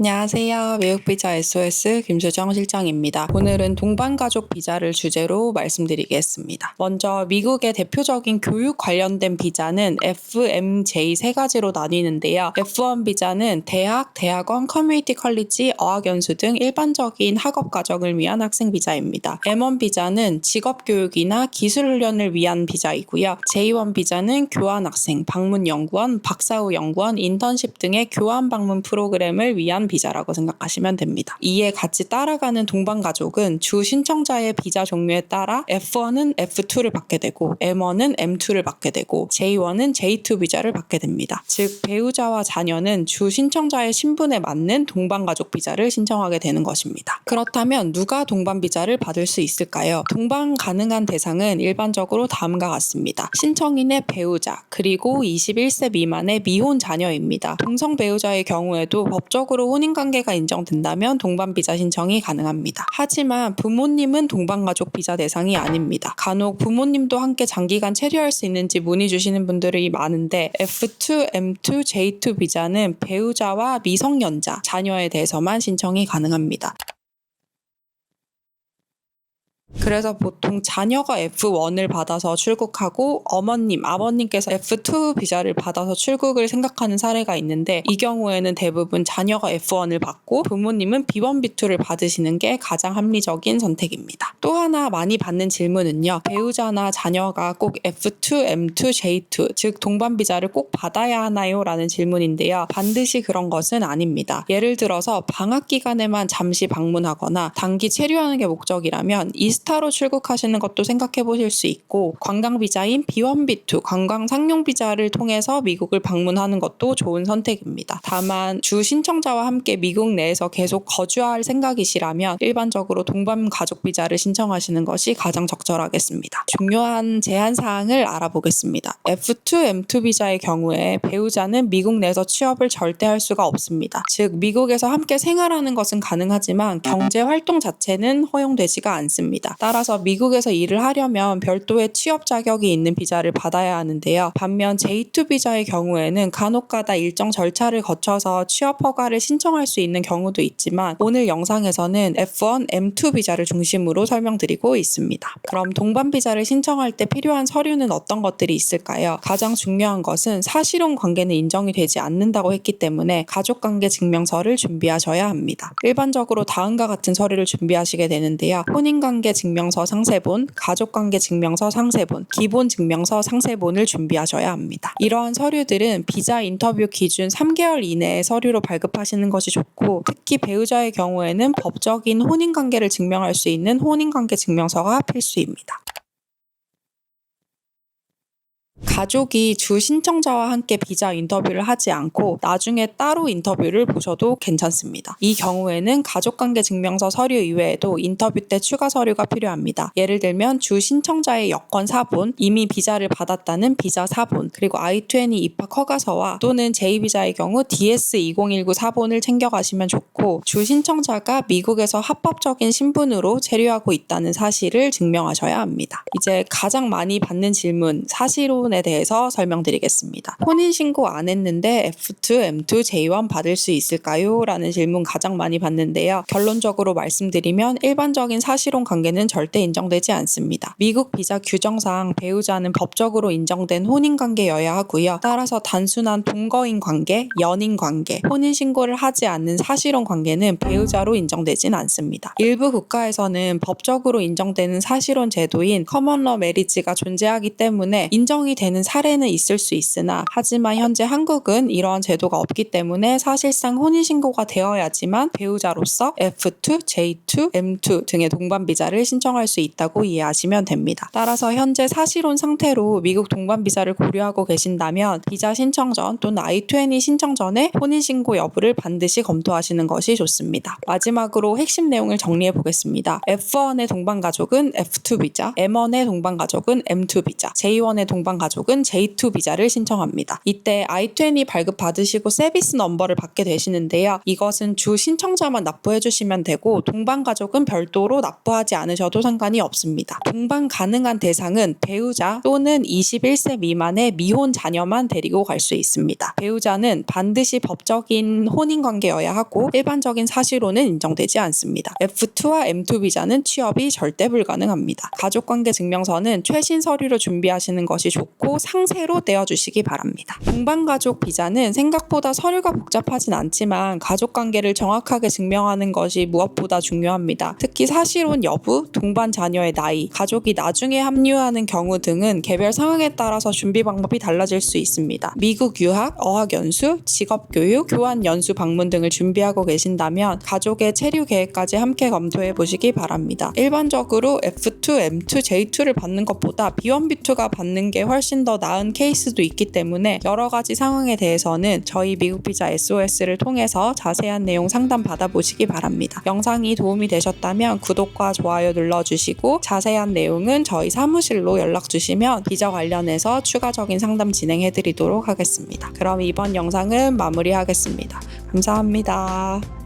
안녕하세요. 미국비자 SOS 김수정 실장입니다. 오늘은 동반가족 비자를 주제로 말씀드리겠습니다. 먼저 미국의 대표적인 교육 관련된 비자는 FMJ 세 가지로 나뉘는데요. F1 비자는 대학, 대학원, 커뮤니티 컬리지, 어학연수 등 일반적인 학업 과정을 위한 학생 비자입니다. M1 비자는 직업교육이나 기술훈련을 위한 비자이고요. J1 비자는 교환학생, 방문연구원, 박사후 연구원, 인턴십 등의 교환 방문 프로그램을 위한 비자라고 생각하시면 됩니다. 이에 같이 따라가는 동반가족은 주 신청자의 비자 종류에 따라 F1은 F2를 받게 되고 M1은 M2를 받게 되고 J1은 J2 비자를 받게 됩니다. 즉 배우자와 자녀는 주 신청자의 신분에 맞는 동반가족 비자를 신청하게 되는 것입니다. 그렇다면 누가 동반 비자를 받을 수 있을까요? 동반 가능한 대상은 일반적으로 다음과 같습니다. 신청인의 배우자 그리고 21세 미만의 미혼 자녀입니다. 동성 배우자의 경우에도 법적으로 혼인관계가 인정된다면 동반비자 신청이 가능합니다. 하지만 부모님은 동반가족 비자 대상이 아닙니다. 간혹 부모님도 함께 장기간 체류할 수 있는지 문의 주시는 분들이 많은데 F2, M2, J2 비자는 배우자와 미성년자, 자녀에 대해서만 신청이 가능합니다. 그래서 보통 자녀가 F1을 받아서 출국하고 어머님, 아버님께서 F2 비자를 받아서 출국을 생각하는 사례가 있는데 이 경우에는 대부분 자녀가 F1을 받고 부모님은 B1, B2를 받으시는 게 가장 합리적인 선택입니다. 또 하나 많이 받는 질문은요. 배우자나 자녀가 꼭 F2, M2, J2 즉 동반 비자를 꼭 받아야 하나요? 라는 질문인데요. 반드시 그런 것은 아닙니다. 예를 들어서 방학 기간에만 잠시 방문하거나 단기 체류하는 게 목적이라면 이스타로 출국하시는 것도 생각해 보실 수 있고 관광 비자인 B1, B2 관광 상용 비자를 통해서 미국을 방문하는 것도 좋은 선택입니다. 다만 주 신청자와 함께 미국 내에서 계속 거주할 생각이시라면 일반적으로 동반 가족 비자를 신청하시는 것이 가장 적절하겠습니다. 중요한 제한 사항을 알아보겠습니다. F2, M2 비자의 경우에 배우자는 미국 내에서 취업을 절대 할 수가 없습니다. 즉 미국에서 함께 생활하는 것은 가능하지만 경제 활동 자체는 허용되지가 않습니다. 따라서 미국에서 일을 하려면 별도의 취업 자격이 있는 비자를 받아야 하는데요. 반면 J2 비자의 경우에는 간혹가다 일정 절차를 거쳐서 취업 허가를 신청할 수 있는 경우도 있지만 오늘 영상에서는 F1, M2 비자를 중심으로 설명드리고 있습니다. 그럼 동반 비자를 신청할 때 필요한 서류는 어떤 것들이 있을까요? 가장 중요한 것은 사실혼 관계는 인정이 되지 않는다고 했기 때문에 가족관계 증명서를 준비하셔야 합니다. 일반적으로 다음과 같은 서류를 준비하시게 되는데요. 혼인관계 증명서 상세본, 가족관계 증명서 상세본, 기본 증명서 상세본을 준비하셔야 합니다. 이러한 서류들은 비자 인터뷰 기준 3개월 이내에 서류로 발급하시는 것이 좋고 특히 배우자의 경우에는 법적인 혼인관계를 증명할 수 있는 혼인관계 증명서가 필수입니다. 가족이 주 신청자와 함께 비자 인터뷰를 하지 않고 나중에 따로 인터뷰를 보셔도 괜찮습니다. 이 경우에는 가족관계 증명서 서류 이외에도 인터뷰 때 추가 서류가 필요합니다. 예를 들면 주 신청자의 여권 사본, 이미 비자를 받았다는 비자 사본, 그리고 I-20 입학 허가서와 또는 J비자의 경우 DS2019 사본을 챙겨가시면 좋고 주 신청자가 미국에서 합법적인 신분으로 체류하고 있다는 사실을 증명하셔야 합니다. 이제 가장 많이 받는 질문, 사실혼에 대해서 설명드리겠습니다. 혼인신고 안 했는데 F2, M2, J1 받을 수 있을까요? 라는 질문 가장 많이 받는데요. 결론적으로 말씀드리면 일반적인 사실혼 관계는 절대 인정되지 않습니다. 미국 비자 규정상 배우자는 법적으로 인정된 혼인관계여야 하고요. 따라서 단순한 동거인 관계, 연인 관계, 혼인신고를 하지 않는 사실혼 관계는 배우자로 인정되진 않습니다. 일부 국가에서는 법적으로 인정되는 사실혼 제도인 커먼러 메리지가 존재하기 때문에 인정이 되는 사례는 있을 수 있으나 하지만 현재 한국은 이러한 제도가 없기 때문에 사실상 혼인신고가 되어야지만 배우자로서 F2, J2, M2 등의 동반 비자를 신청할 수 있다고 이해하시면 됩니다. 따라서 현재 사실혼 상태로 미국 동반 비자를 고려하고 계신다면 비자 신청 전 또는 I-20 신청 전에 혼인신고 여부를 반드시 검토하시는 것이 좋습니다. 마지막으로 핵심 내용을 정리해 보겠습니다. F1의 동반 가족은 F2 비자, M1의 동반 가족은 M2 비자, J1의 동반 가족은 가족은 J2 비자를 신청합니다. 이때 I-20 발급 받으시고 세비스 넘버를 받게 되시는데요. 이것은 주 신청자만 납부해 주시면 되고 동반 가족은 별도로 납부하지 않으셔도 상관이 없습니다. 동반 가능한 대상은 배우자 또는 21세 미만의 미혼 자녀만 데리고 갈 수 있습니다. 배우자는 반드시 법적인 혼인 관계여야 하고 일반적인 사실혼은 인정되지 않습니다. F2와 M2 비자는 취업이 절대 불가능합니다. 가족관계 증명서는 최신 서류로 준비하시는 것이 좋고 상세로 떼어주시기 바랍니다. 동반가족 비자는 생각보다 서류가 복잡하진 않지만 가족관계를 정확하게 증명하는 것이 무엇보다 중요합니다. 특히 사실혼 여부, 동반 자녀의 나이, 가족이 나중에 합류하는 경우 등은 개별 상황에 따라서 준비 방법이 달라질 수 있습니다. 미국 유학, 어학연수, 직업교육, 교환연수 방문 등을 준비하고 계신다면 가족의 체류 계획까지 함께 검토해 보시기 바랍니다. 일반적으로 F2, M2, J2를 받는 것보다 B1B2가 받는 게 훨씬 더 나은 케이스도 있기 때문에 여러 가지 상황에 대해서는 저희 미국 비자 SOS를 통해서 자세한 내용 상담 받아보시기 바랍니다. 영상이 도움이 되셨다면 구독과 좋아요 눌러주시고 자세한 내용은 저희 사무실로 연락 주시면 비자 관련해서 추가적인 상담 진행해 드리도록 하겠습니다. 그럼 이번 영상은 마무리하겠습니다. 감사합니다.